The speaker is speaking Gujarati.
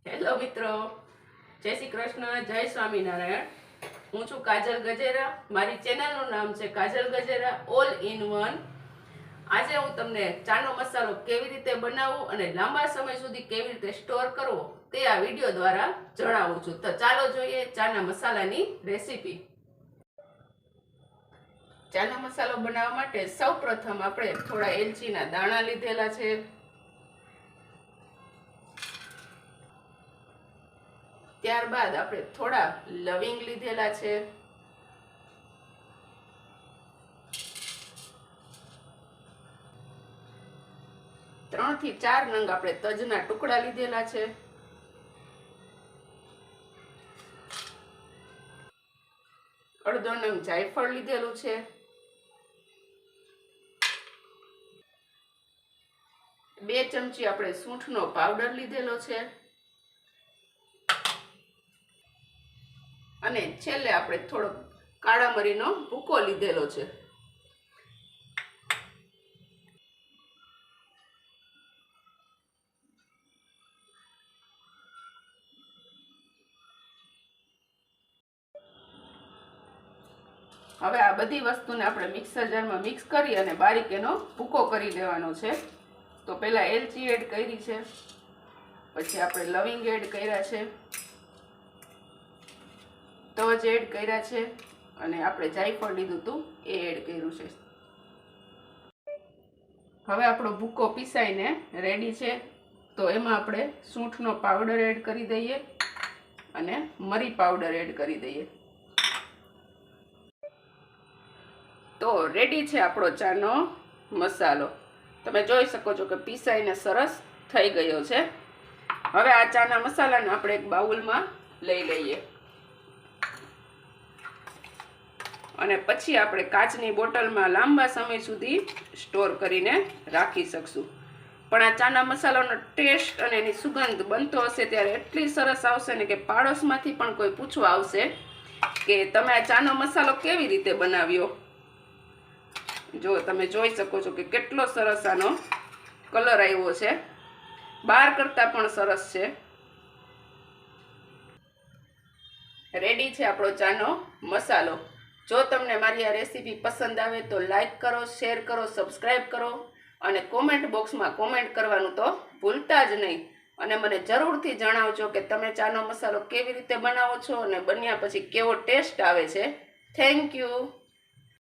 હેલો મિત્રો, જય શ્રી કૃષ્ણ, જય સ્વામિનારાયણ. હું છું કાજલ ગજેરા. મારી ચેનલનું નામ છે કાજલ ગજેરા ઓલ ઇન વન. આજે હું તમને ચાનો મસાલો કેવી રીતે બનાવવો અને લાંબા સમય સુધી કેવી રીતે સ્ટોર કરવો તે આ વિડીયો દ્વારા જણાવું છું. તો ચાલો જોઈએ ચાના મસાલાની રેસીપી. ચાનો મસાલો બનાવવા માટે સૌપ્રથમ આપણે થોડા એલચીના દાણા લીધેલા છે. ત્યારબાદ આપણે થોડા લવિંગ લીધેલા છે. ત્રણ થી ચાર નંગ આપણે તજના ટુકડા લીધેલા છે. અડધો નંગ જાયફળ લીધેલું છે. 2 ચમચી આપણે સૂંઠનો પાવડર લીધેલો છે. અને છેલ્લે આપણે થોડો કાળા મરીનો ભૂકો લીધેલો છે. હવે આ બધી વસ્તુને આપણે મિક્સર જારમાં મિક્સ કરી અને બારીક એનો ભૂકો કરી લેવાનો છે. તો પહેલા એલચી એડ કરી છે, પછી આપણે લવિંગ એડ કર્યા છે, તજ એડ કર્યા છે અને આપણે જાયફળ લીધું હતું એ એડ કર્યું છે. હવે આપણો ભૂકો પીસાઈને રેડી છે. તો એમાં આપણે સૂંઠનો પાવડર એડ કરી દઈએ અને મરી પાવડર એડ કરી દઈએ. તો રેડી છે આપણો ચાનો મસાલો. તમે જોઈ શકો છો કે પીસાઈને સરસ થઈ ગયો છે. હવે આ ચાના મસાલાને આપણે એક બાઉલમાં લઈ લઈએ અને પછી આપણે કાચની બોટલમાં લાંબા સમય સુધી સ્ટોર કરીને રાખી શકશું. પણ આ ચાના મસાલાનો ટેસ્ટ અને એની સુગંધ બનતો હશે ત્યારે એટલી સરસ આવશે ને કે પાડોશમાંથી પણ કોઈ પૂછવા આવશે કે તમે આ ચાનો મસાલો કેવી રીતે બનાવ્યો. જો તમે જોઈ શકો છો કે કેટલો સરસ આનો કલર આવ્યો છે, બહાર કરતાં પણ સરસ છે. રેડી છે આપણો ચાનો મસાલો. જો તમને મારી આ રેસીપી પસંદ આવે તો લાઈક કરો, શેર કરો, સબસ્ક્રાઈબ કરો અને કોમેન્ટ બોક્સમાં કોમેન્ટ કરવાનું તો ભૂલતા જ નહીં. અને મને જરૂરથી જણાવજો કે તમે ચાનો મસાલો કેવી રીતે બનાવો છો અને બન્યા પછી કેવો ટેસ્ટ આવે છે. Thank you.